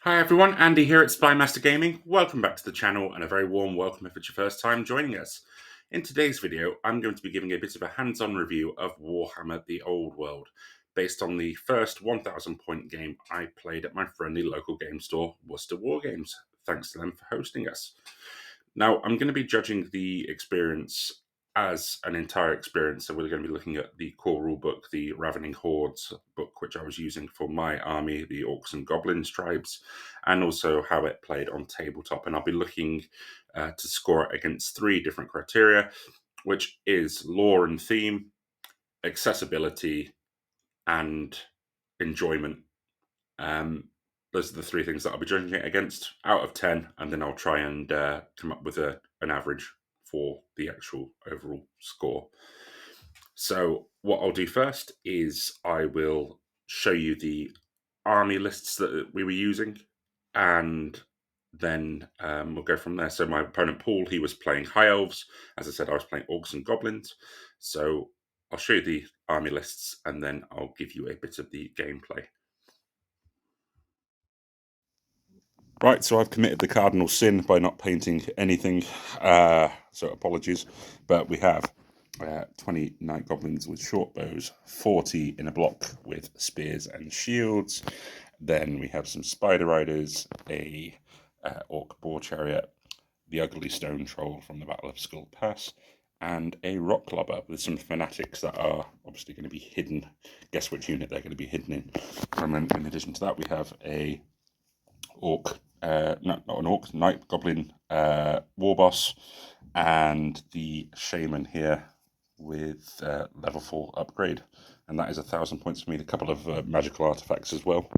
Hi everyone, Andy here at Spymaster Gaming. Welcome back to the channel and a very warm welcome if it's your first time joining us. In today's video, I'm going to be giving a bit of a hands-on review of Warhammer The Old World, based on the first 1000 point game I played at my friendly local game store, Worcester War Games. Thanks to them for hosting us. Now, I'm going to be judging the experience as an entire experience. So we're going to be looking at the core rulebook, the Ravening Hordes book, which I was using for my army, the Orcs and Goblins tribes, and also how it played on tabletop. And I'll be looking to score it against 3 different criteria, which is lore and theme, accessibility, and enjoyment. Those are the 3 things that I'll be judging it against out of 10, and then I'll try and come up with an average for the actual overall score. So what I'll do first is I will show you the army lists that we were using, and then we'll go from there. So my opponent Paul, he was playing High Elves. As I said, I was playing Orcs and Goblins. So I'll show you the army lists, and then I'll give you a bit of the gameplay. Right, so I've committed the cardinal sin by not painting anything, so apologies. But we have 20 Night Goblins with short bows, 40 in a block with spears and shields. Then we have some Spider Riders, a Orc Boar Chariot, the Ugly Stone Troll from the Battle of Skull Pass, and a Rock Clobber with some Fanatics that are obviously going to be hidden. Guess which unit they're going to be hidden in. And then in addition to that, we have a Orc, not an Orc, Night Goblin War Boss, and the Shaman here with level 4 upgrade. And that is 1,000 points for me. A couple of magical artifacts as well.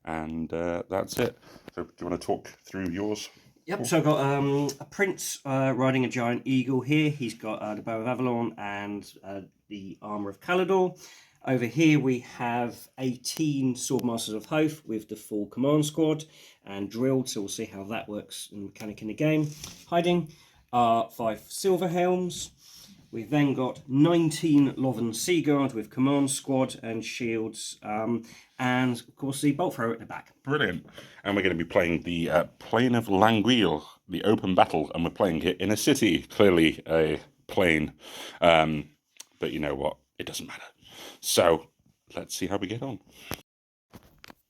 And that's it. So do you want to talk through yours? Yep, so I've got a prince riding a giant eagle here. He's got the Bow of Avalon and the Armour of Caledor. Over here we have 18 Swordmasters of Hoth with the full command squad and drilled, so we'll see how that works in mechanic in the game. Hiding are 5 Silver Helms. We've then got 19 Lothern Seaguard with command squad and shields, and of course the bolt thrower at the back. Brilliant. And we're going to be playing the Plain of Languille, the open battle, and we're playing it in a city, clearly a plain. But you know what? It doesn't matter. So let's see how we get on.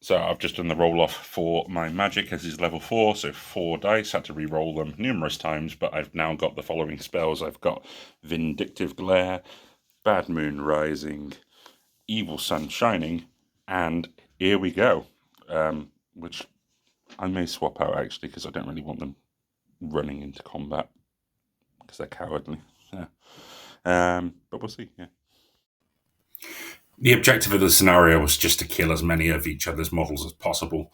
So I've just done the roll off for my magic as is level 4, so 4 dice. Had to re-roll them numerous times, but I've now got the following spells. I've got Vindictive Glare, Bad Moon Rising, Evil Sun Shining, and Here We Go, which I may swap out actually because I don't really want them running into combat because they're cowardly. Yeah. But we'll see. Yeah. The objective of the scenario was just to kill as many of each other's models as possible.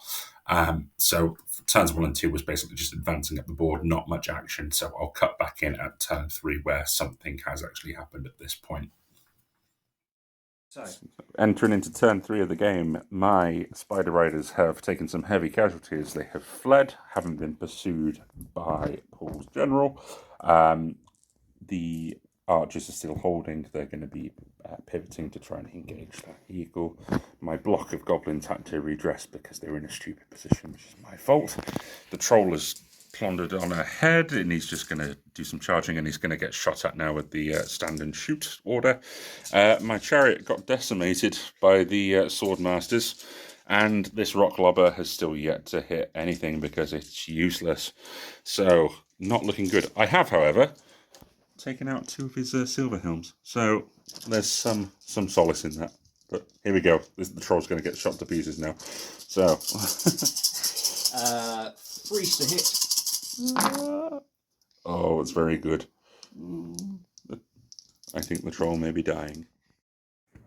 So turns 1 and 2 was basically just advancing up the board, not much action. So I'll cut back in at turn 3 where something has actually happened at this point. So, entering into turn 3 of the game, my Spider Riders have taken some heavy casualties. They have fled, haven't been pursued by Paul's general. The archers are still holding. They're going to be pivoting to try and engage that eagle. My block of goblins had to redress because they were in a stupid position, which is my fault. The troll has plundered on ahead, and he's just going to do some charging, and he's going to get shot at now with the stand and shoot order. My chariot got decimated by the swordmasters, and this rock lobber has still yet to hit anything because it's useless. So not looking good. I have, however, taken out 2 of his silver helms, so there's some solace in that. But here we go. The troll's going to get shot to pieces now. So 3 to hit. Oh, it's very good. I think the troll may be dying.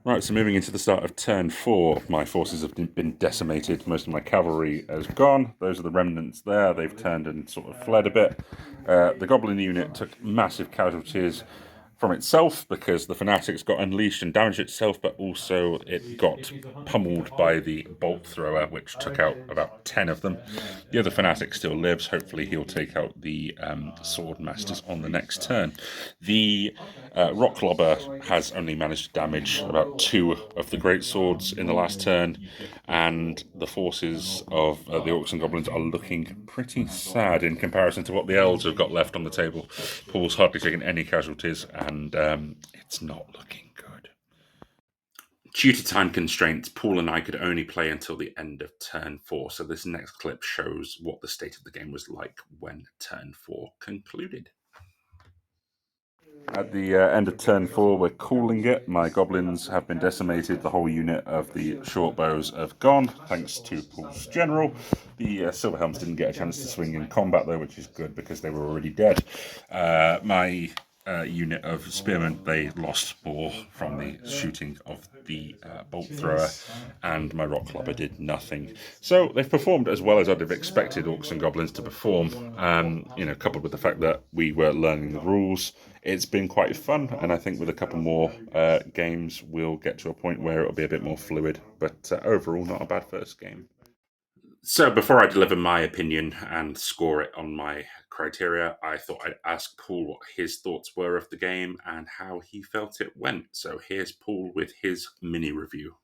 Right, so moving into the start of turn 4, my forces have been decimated. Most of my cavalry has gone. Those are the remnants there. They've turned and sort of fled a bit. The goblin unit took massive casualties. from itself, because the Fanatics got unleashed and damaged itself, but also it got pummeled by the bolt thrower, which took out about 10 of them. The other Fanatic still lives. Hopefully he'll take out the Sword Masters on the next turn. The Rock Lobber has only managed to damage about 2 of the Great Swords in the last turn, and the forces of the Orcs and Goblins are looking pretty sad in comparison to what the Elves have got left on the table. Paul's hardly taken any casualties, and it's not looking good. Due to time constraints, Paul and I could only play until the end of turn 4, so this next clip shows what the state of the game was like when turn 4 concluded. At the end of turn 4, we're calling it. My goblins have been decimated. The whole unit of the short bows have gone, thanks to Paul's general. The Silverhelms didn't get a chance to swing in combat, though, which is good because they were already dead. My unit of spearmen, they lost more from the shooting of the bolt thrower, and my rock clubber did nothing. So they've performed as well as I'd have expected Orcs and Goblins to perform. Coupled with the fact that we were learning the rules, it's been quite fun, and I think with a couple more games we'll get to a point where it'll be a bit more fluid, but overall not a bad first game. So before I deliver my opinion and score it on my criteria, I thought I'd ask Paul what his thoughts were of the game and how he felt it went. So here's Paul with his mini review.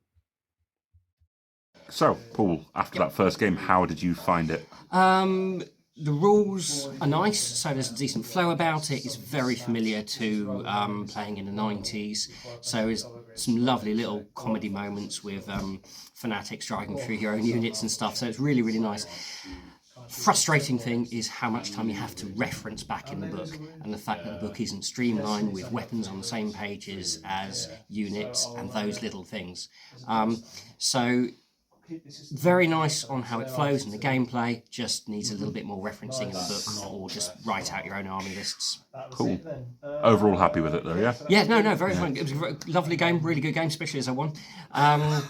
So, Paul, after that first game, how did you find it? The rules are nice, so there's a decent flow about it. It's very familiar to playing in the 90s. So there's some lovely little comedy moments with fanatics driving through your own units and stuff. So it's really, really nice. Frustrating thing is how much time you have to reference back in the book, and the fact that the book isn't streamlined with weapons on the same pages as units and those little things. So very nice on how it flows and the gameplay, just needs a little bit more referencing in the book, or just write out your own army lists. Cool. Overall happy with it though, yeah? Yeah, no, very fun. It was a lovely game, really good game, especially as I won. And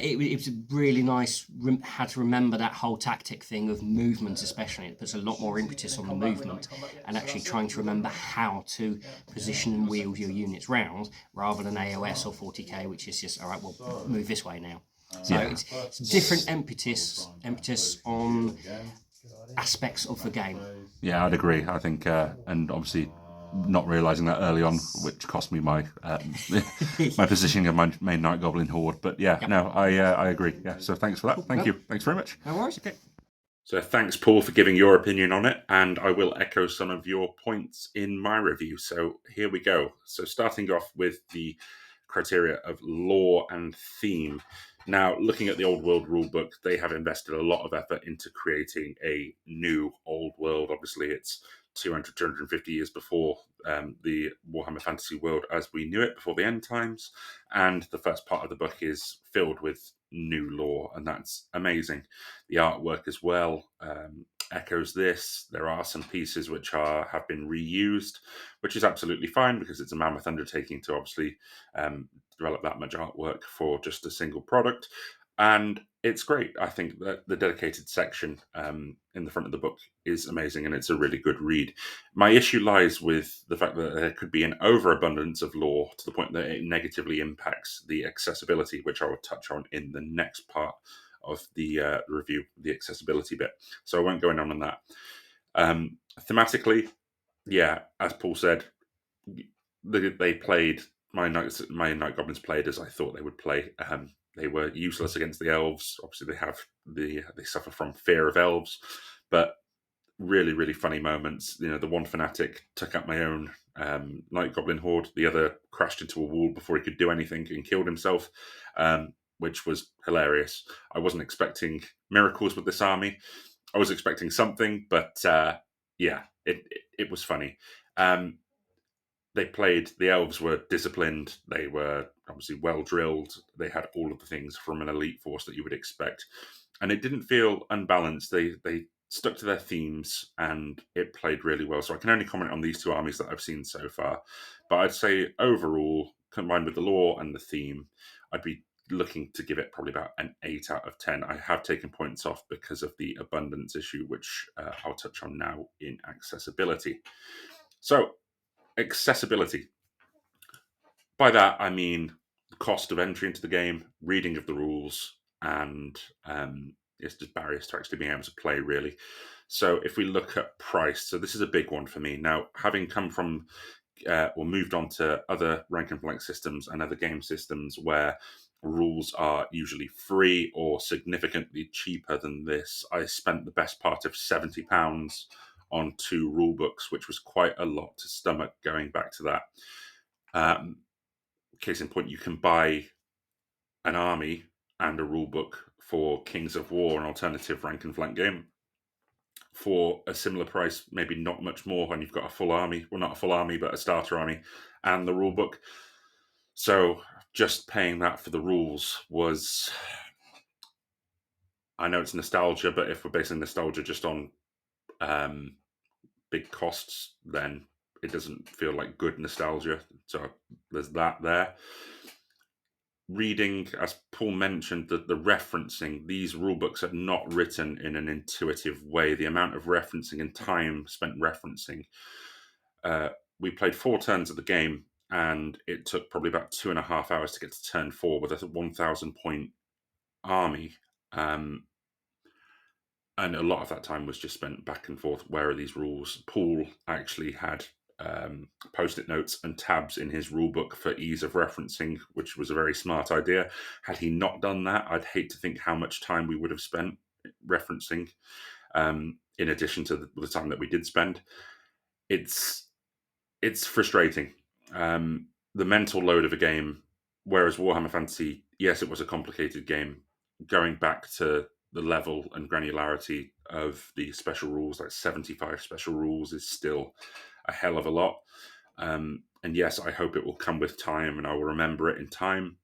it was really nice, had to remember that whole tactic thing of movement especially. It puts a lot more impetus on the movement and actually trying to remember how to position and wield your units round, rather than AOS or 40k, which is just, all right, well, move this way now. So it's different impetus on aspects of the game. Yeah, I'd agree. I think, and obviously not realising that early on, which cost me my my positioning of my main Night Goblin horde. But I agree. Yeah, so thanks for that. Thank you. Thanks very much. No worries. Okay. So thanks, Paul, for giving your opinion on it, and I will echo some of your points in my review. So here we go. So starting off with the criteria of lore and theme. Now, looking at the Old World rulebook, they have invested a lot of effort into creating a new Old World. Obviously, it's 200, 250 years before the Warhammer Fantasy world as we knew it, before the end times. And the first part of the book is filled with new lore, and that's amazing. The artwork as well echoes this. There are some pieces which have been reused, which is absolutely fine because it's a mammoth undertaking to obviously develop that much artwork for just a single product. And it's great. I think that the dedicated section in the front of the book is amazing, and it's a really good read. My issue lies with the fact that there could be an overabundance of lore to the point that it negatively impacts the accessibility, which I will touch on in the next part of the review, the accessibility bit. So I won't go in on that. Thematically, yeah, as Paul said, they played my night goblins played as I thought they would play. They were useless against the elves. Obviously, they suffer from fear of elves, but really, really funny moments. You know, the one fanatic took out my own night goblin horde. The other crashed into a wall before he could do anything and killed himself, which was hilarious. I wasn't expecting miracles with this army. I was expecting something, but it was funny. The elves were disciplined, they were obviously well drilled, they had all of the things from an elite force that you would expect, and it didn't feel unbalanced. They stuck to their themes and it played really well. So I can only comment on these two armies that I've seen so far, but I'd say overall, combined with the lore and the theme, I'd be looking to give it probably about an 8 out of 10. I have taken points off because of the abundance issue, which I'll touch on now in accessibility. So accessibility. By that, I mean the cost of entry into the game, reading of the rules, and it's just barriers to actually being able to play, really. So if we look at price, so this is a big one for me. Now, having come from or moved on to other rank and flank systems and other game systems where rules are usually free or significantly cheaper than this, I spent the best part of £70 on 2 rule books, which was quite a lot to stomach going back to that. Case in point, you can buy an army and a rule book for Kings of War, an alternative rank and flank game, for a similar price, maybe not much more, and you've got a full army. Well, not a full army, but a starter army and the rule book. So just paying that for the rules was, I know it's nostalgia, but if we're basing nostalgia just on big costs, then it doesn't feel like good nostalgia. So there's that there. Reading, as Paul mentioned, the referencing, these rule books are not written in an intuitive way. The amount of referencing and time spent referencing. We played 4 turns of the game, and it took probably about 2.5 hours to get to turn 4 with a 1,000 point army. And a lot of that time was just spent back and forth. Where are these rules? Paul actually had post-it notes and tabs in his rule book for ease of referencing, which was a very smart idea. Had he not done that, I'd hate to think how much time we would have spent referencing, in addition to the time that we did spend. It's frustrating. The mental load of a game, whereas Warhammer Fantasy, yes, it was a complicated game. Going back to the level and granularity of the special rules, like 75 special rules, is still a hell of a lot. And yes, I hope it will come with time and I will remember it in time.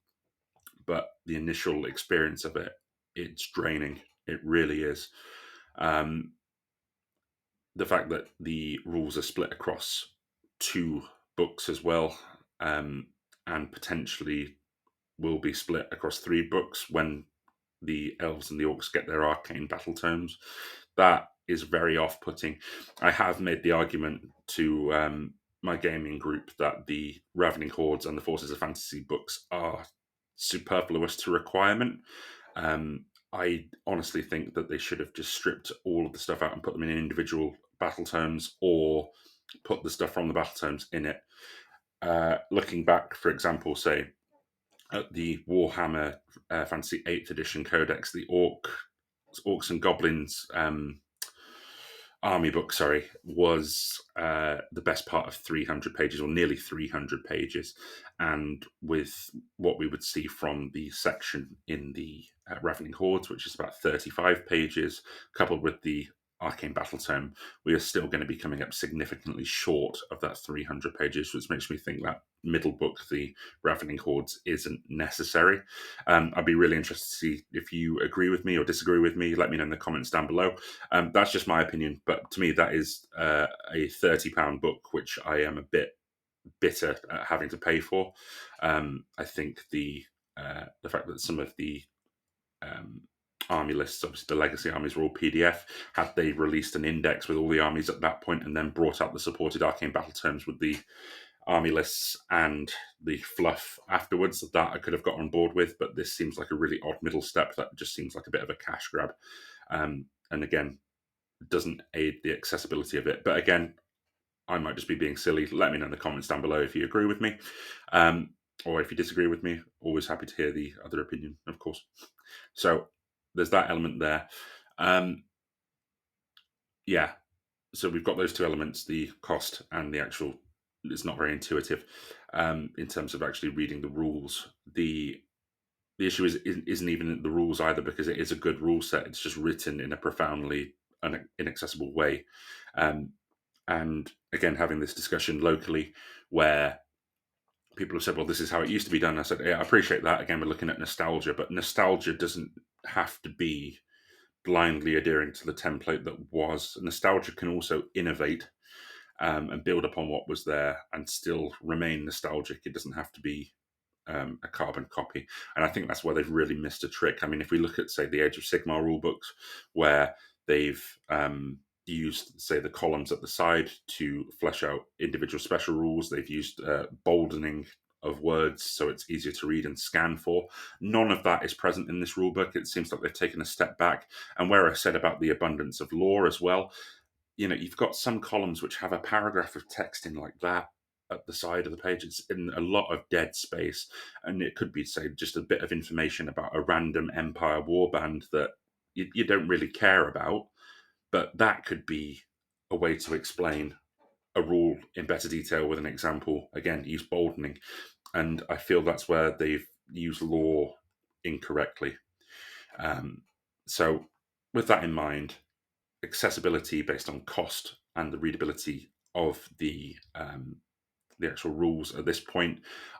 But the initial experience of it, it's draining. It really is. The fact that the rules are split across 2 books as well, and potentially will be split across 3 books when the elves and the orcs get their arcane battle tomes. That is very off-putting. I have made the argument to my gaming group that the Ravening Hordes and the Forces of Fantasy books are superfluous to requirement. I honestly think that they should have just stripped all of the stuff out and put them in individual battle tomes, or put the stuff from the battle tomes in it. Looking back, for example, say at the Warhammer Fantasy 8th Edition Codex, the Orcs and Goblins army book, was the best part of 300 pages, or nearly 300 pages. And with what we would see from the section in the Ravening Hordes, which is about 35 pages, coupled with the Arcane Battle Tome, we are still going to be coming up significantly short of that 300 pages, which makes me think that middle book, the Ravening Hordes, isn't necessary. I'd be really interested to see if you agree with me or disagree with me. Let me know in the comments down below. That's just my opinion, but to me that is a £30 book, which I am a bit bitter at having to pay for. I think the fact that some of the army lists, obviously the legacy armies were all PDF. Had they released an index with all the armies at that point and then brought out the supported arcane battle terms with the army lists and the fluff afterwards, that I could have got on board with, but this seems like a really odd middle step that just seems like a bit of a cash grab, and again doesn't aid the accessibility of it. But again, I might just be being silly. Let me know in the comments down below if you agree with me, or if you disagree with me. Always happy to hear the other opinion, of course. So there's that element there. Yeah, so we've got those 2 elements, the cost and the actual, it's not very intuitive in terms of actually reading the rules. The issue isn't even the rules either, because it is a good rule set. It's just written in a profoundly inaccessible way. And again, having this discussion locally where people have said, well, this is how it used to be done. I said, yeah, I appreciate that. Again, we're looking at nostalgia, but nostalgia doesn't have to be blindly adhering to the template that was. Nostalgia can also innovate and build upon what was there and still remain nostalgic. It doesn't have to be a carbon copy. And I think that's where they've really missed a trick. I mean, if we look at, say, the Age of Sigmar rule books, where they've used, say, the columns at the side to flesh out individual special rules. They've used boldening of words so it's easier to read and scan for. None of that is present in this rulebook. It seems like they've taken a step back. And where I said about the abundance of lore as well, you've got some columns which have a paragraph of text in like that at the side of the page. It's in a lot of dead space, and it could be, say, just a bit of information about a random Empire warband that you don't really care about, but that could be a way to explain a rule in better detail with an example. Again, use boldening, and I feel that's where they've used lore incorrectly. So, with that in mind, accessibility based on cost and the readability of the actual rules at this point,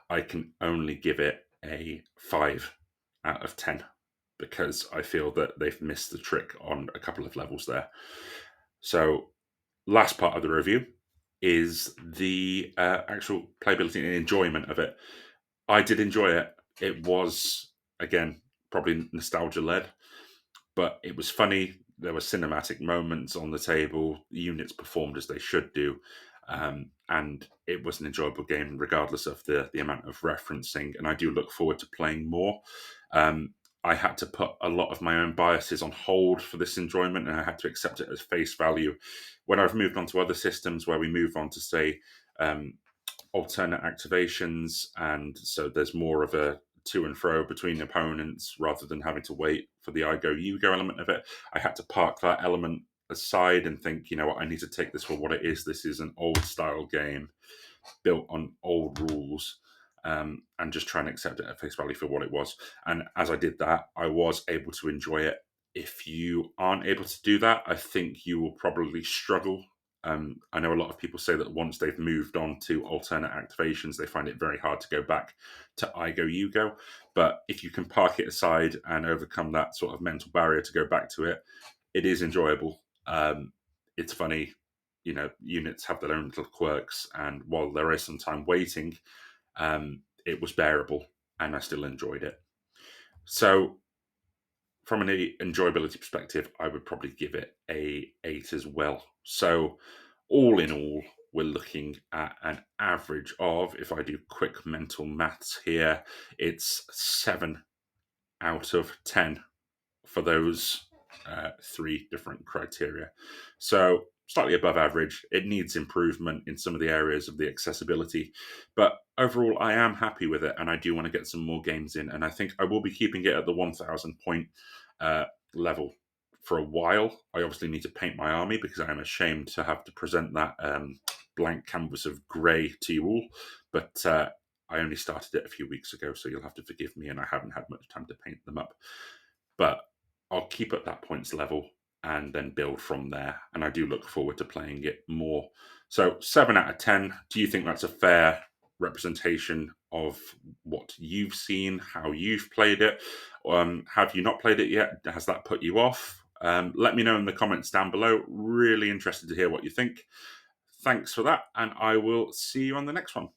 I can only give it a 5 out of 10 because I feel that they've missed the trick on a couple of levels there. So, last part of the review is the actual playability and enjoyment of it. I did enjoy it. It was, again, probably nostalgia led, but it was funny. There were cinematic moments on the table. The units performed as they should do. And it was an enjoyable game, regardless of the amount of referencing. And I do look forward to playing more. I had to put a lot of my own biases on hold for this enjoyment, and I had to accept it as face value. When I've moved on to other systems where we move on to, say, alternate activations, and so there's more of a to and fro between opponents rather than having to wait for the I go, you go element of it, I had to park that element aside and think, you know what, I need to take this for what it is. This is an old style game built on old rules, and just try and accept it at face value for what it was. And as I did that, I was able to enjoy it. If you aren't able to do that, I think you will probably struggle. I know a lot of people say that once they've moved on to alternate activations, they find it very hard to go back to I go, you go. But if you can park it aside and overcome that sort of mental barrier to go back to it, it is enjoyable. It's funny. Units have their own little quirks, and while there is some time waiting, it was bearable, and I still enjoyed it. So, from an enjoyability perspective, I would probably give it a 8 as well. So, all in all, we're looking at an average of, if I do quick mental maths here, it's 7 out of 10 for those 3 different criteria. So slightly above average. It needs improvement in some of the areas of the accessibility, but overall, I am happy with it, and I do want to get some more games in. And I think I will be keeping it at the 1,000 point level for a while. I obviously need to paint my army because I am ashamed to have to present that blank canvas of grey to you all, but I only started it a few weeks ago, so you'll have to forgive me, and I haven't had much time to paint them up. But I'll keep at that points level and then build from there. And I do look forward to playing it more. So 7 out of 10. Do you think that's a fair representation of what you've seen, how you've played it? Have you not played it yet? Has that put you off? Let me know in the comments down below. Really interested to hear what you think. Thanks for that, and I will see you on the next one.